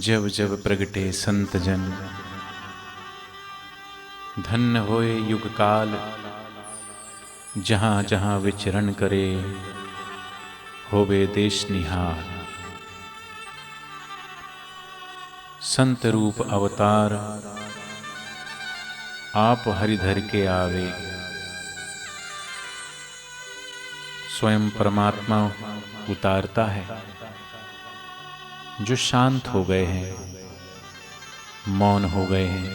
जब जब प्रगटे संत जन, धन्य होए युग काल। जहाँ जहाँ विचरण करे, होवे देश निहाल। संत रूप अवतार, आप हरिधर के आवे। स्वयं परमात्मा उतारता है जो शांत हो गए हैं, मौन हो गए हैं,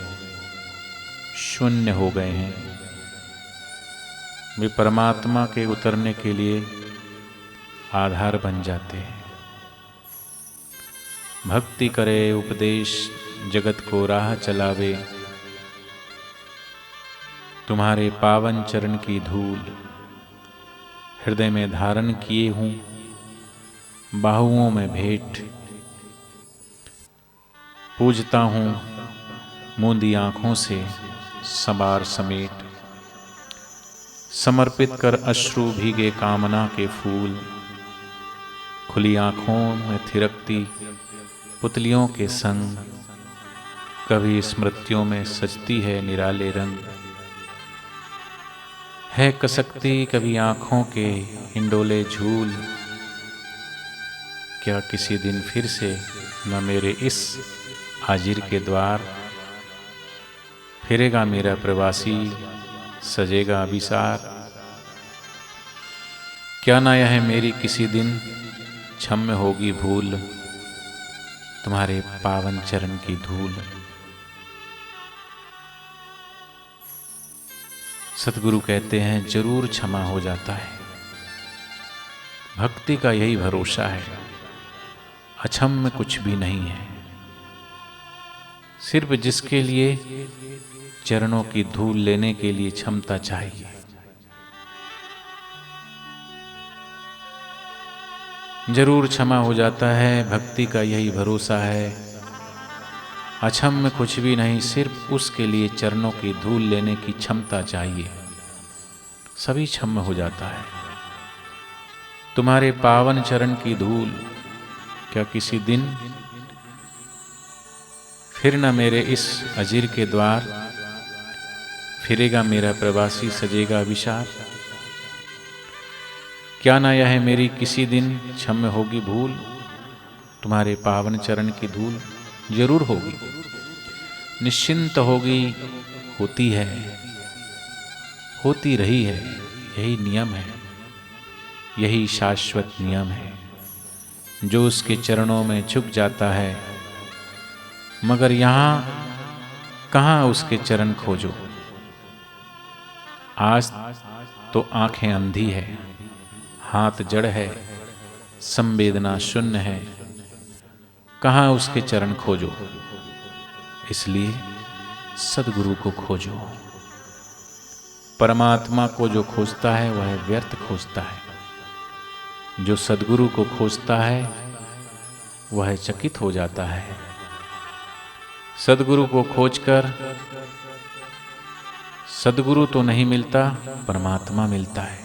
शून्य हो गए हैं। वे परमात्मा के उतरने के लिए आधार बन जाते हैं। भक्ति करे उपदेश, जगत को राह चलावे। तुम्हारे पावन चरण की धूल हृदय में धारण किए हूँ, बाहुओं में भेंट। पूजता हूँ मूंदी आँखों से संवार समेट। समर्पित कर अश्रु भीगे कामना के फूल। खुली आँखों में थिरकती पुतलियों के संग, कभी स्मृतियों में सजती है निराले रंग। है कसकती कभी आँखों के हिंडोले झूल। क्या किसी दिन फिर से न मेरे इस हाजिर के द्वार, फिरेगा मेरा प्रवासी, सजेगा अभिसार। क्या ना यह मेरी किसी दिन क्षम्य होगी भूल, तुम्हारे पावन चरण की धूल। सतगुरु कहते हैं जरूर क्षमा हो जाता है। भक्ति का यही भरोसा है, अक्षम्य कुछ भी नहीं है। सिर्फ जिसके लिए चरणों की धूल लेने के लिए क्षमता चाहिए। जरूर क्षमा हो जाता है, भक्ति का यही भरोसा है। अक्षम्य कुछ भी नहीं, सिर्फ उसके लिए चरणों की धूल लेने की क्षमता चाहिए, सभी क्षम्य हो जाता है। तुम्हारे पावन चरण की धूल, क्या किसी दिन फिर न मेरे इस अजीर के द्वार, फिरेगा मेरा प्रवासी, सजेगा विशाल। क्या ना यह मेरी किसी दिन क्षम्य होगी भूल, तुम्हारे पावन चरण की धूल जरूर होगी। निश्चिंत होगी, होती है, होती रही है। यही नियम है, यही शाश्वत नियम है। जो उसके चरणों में झुक जाता है, मगर यहाँ कहाँ उसके चरण खोजो। आज तो आंखें अंधी है, हाथ जड़ है, संवेदना शून्य है। कहाँ उसके चरण खोजो। इसलिए सद्गुरु को खोजो। परमात्मा को जो खोजता है वह व्यर्थ खोजता है। जो सद्गुरु को खोजता है वह चकित हो जाता है। सद्गुरु को खोजकर सद्गुरु तो नहीं मिलता, परमात्मा मिलता है।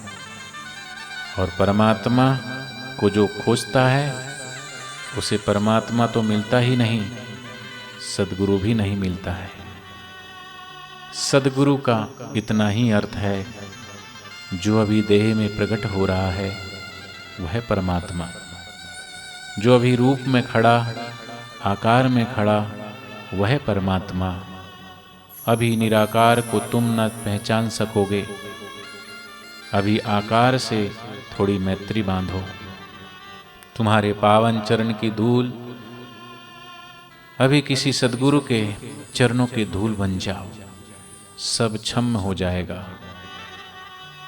और परमात्मा को जो खोजता है उसे परमात्मा तो मिलता ही नहीं, सद्गुरु भी नहीं मिलता है। सद्गुरु का इतना ही अर्थ है, जो अभी देह में प्रकट हो रहा है वह परमात्मा। जो अभी रूप में खड़ा, आकार में खड़ा, वह परमात्मा। अभी निराकार को तुम न पहचान सकोगे, अभी आकार से थोड़ी मैत्री बांधो। तुम्हारे पावन चरण की धूल, अभी किसी सद्गुरु के चरणों की धूल बन जाओ, सब क्षम्य हो जाएगा।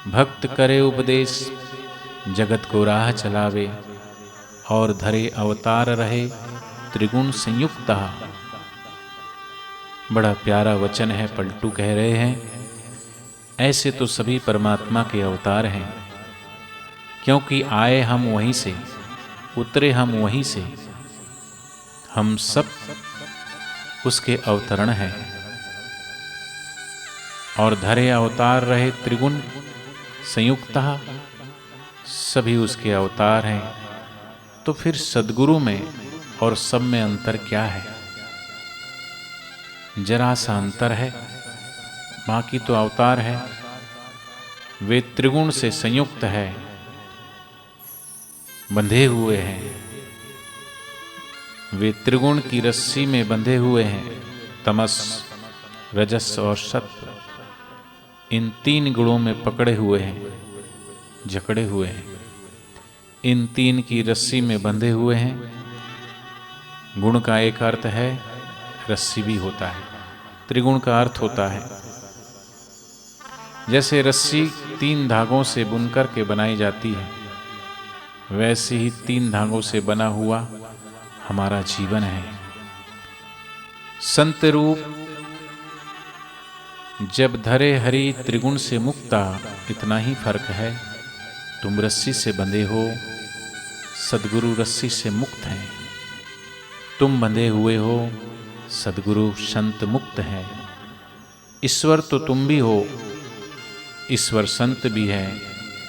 भक्त करे उपदेश, जगत को राह चलावे। और धरे अवतार रहे त्रिगुण संयुक्ता। बड़ा प्यारा वचन है, पलटू कह रहे हैं। ऐसे तो सभी परमात्मा के अवतार हैं, क्योंकि आए हम वहीं से, उतरे हम वहीं से। हम सब उसके अवतरण हैं। और धरे अवतार रहे त्रिगुण संयुक्ता, सभी उसके अवतार हैं। तो फिर सद्गुरु में और सब में अंतर क्या है? जरा सा अंतर है, बाकी तो अवतार है। वे त्रिगुण से संयुक्त है, बंधे हुए हैं। वे त्रिगुण की रस्सी में बंधे हुए हैं, तमस, रजस और सत्व। इन 3 गुणों में पकड़े हुए हैं, जकड़े हुए हैं। इन 3 की रस्सी में बंधे हुए हैं। गुण का एक अर्थ है, रस्सी भी होता है। त्रिगुण का अर्थ होता है जैसे रस्सी 3 धागों से बुनकर के बनाई जाती है, वैसे ही 3 धागों से बना हुआ हमारा जीवन है। संत रूप जब धरे हरि त्रिगुण से मुक्ता, इतना ही फर्क है। तुम रस्सी से बंधे हो, सदगुरु रस्सी से मुक्त हैं। तुम बंधे हुए हो, सदगुरु संत मुक्त है। ईश्वर तो तुम भी हो, ईश्वर संत भी है।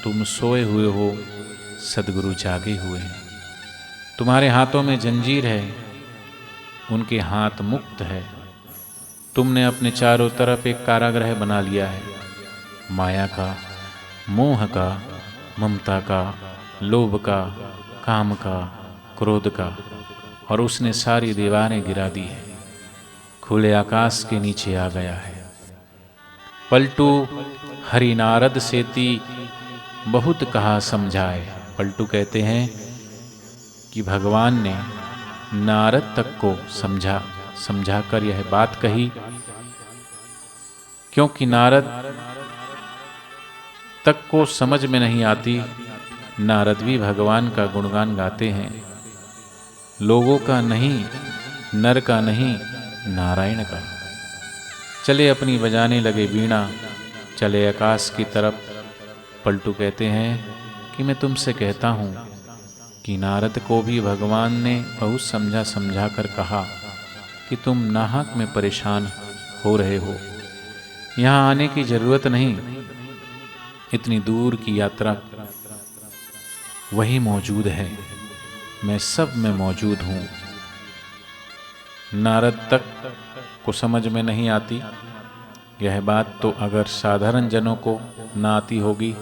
तुम सोए हुए हो, सदगुरु जागे हुए हैं। तुम्हारे हाथों में जंजीर है, उनके हाथ मुक्त है। तुमने अपने चारों तरफ एक कारागृह बना लिया है, माया का, मोह का, ममता का, लोभ का, काम का, क्रोध का, और उसने सारी दीवारें गिरा दी है। खुले आकाश के नीचे आ गया है। पलटू हरि नारद सेती बहुत कहा समझाए। पलटू कहते हैं कि भगवान ने नारद तक को समझाकर यह बात कही, क्योंकि नारद तक को समझ में नहीं आती। नारद भी भगवान का गुणगान गाते हैं, लोगों का नहीं, नर का नहीं, नारायण का। चले अपनी बजाने लगे वीणा, चले आकाश की तरफ। पलटू कहते हैं कि मैं तुमसे कहता हूँ कि नारद को भी भगवान ने बहुत समझा कर कहा कि तुम नाहक में परेशान हो रहे हो, यहाँ आने की जरूरत नहीं। इतनी दूर की यात्रा वही मौजूद है, मैं सब में मौजूद हूँ। नारद तक को समझ में नहीं आती यह बात, तो अगर साधारण जनों को ना आती होगी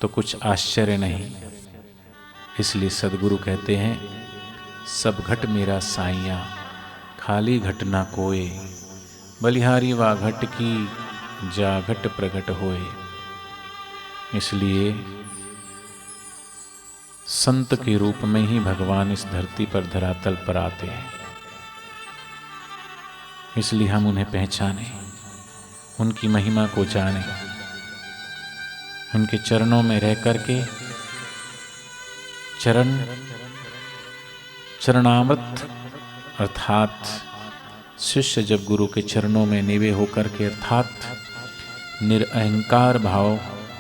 तो कुछ आश्चर्य नहीं। इसलिए सदगुरु कहते हैं, सब घट मेरा साइया, खाली घट ना कोय। बलिहारी वा घट की, जा घट प्रगट होए। इसलिए संत के रूप में ही भगवान इस धरती पर, धरातल पर आते हैं। इसलिए हम उन्हें पहचानें, उनकी महिमा को जानें, उनके चरणों में रह करके चरणामृत अर्थात शिष्य जब गुरु के चरणों में निवे होकर के, अर्थात निरअहंकार भाव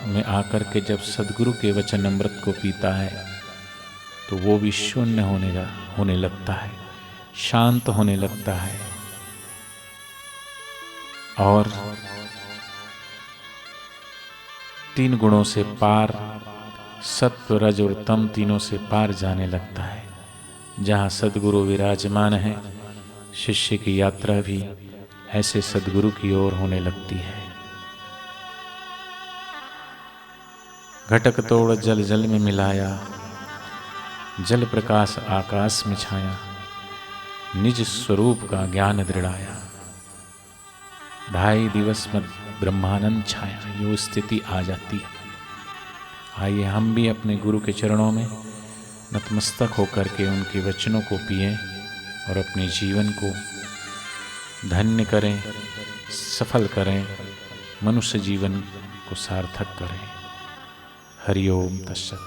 में आकर के जब सदगुरु के वचन अमृत को पीता है, तो वो भी शून्य होने लगता है, शांत होने लगता है। और 3 गुणों से पार, सत्व, रज और तम तीनों से पार जाने लगता है। जहाँ सदगुरु विराजमान है, शिष्य की यात्रा भी ऐसे सदगुरु की ओर होने लगती है। घटक तोड़ जल जल में मिलाया, जल प्रकाश आकाश में छाया, निज स्वरूप का ज्ञान दृढ़ाया। 2.5 दिवस में ब्रह्मानंद छाया, ये स्थिति आ जाती है। आइए हम भी अपने गुरु के चरणों में नतमस्तक होकर के उनके वचनों को पिएं और अपने जीवन को धन्य करें, सफल करें, मनुष्य जीवन को सार्थक करें। हरि ओम तत्सत।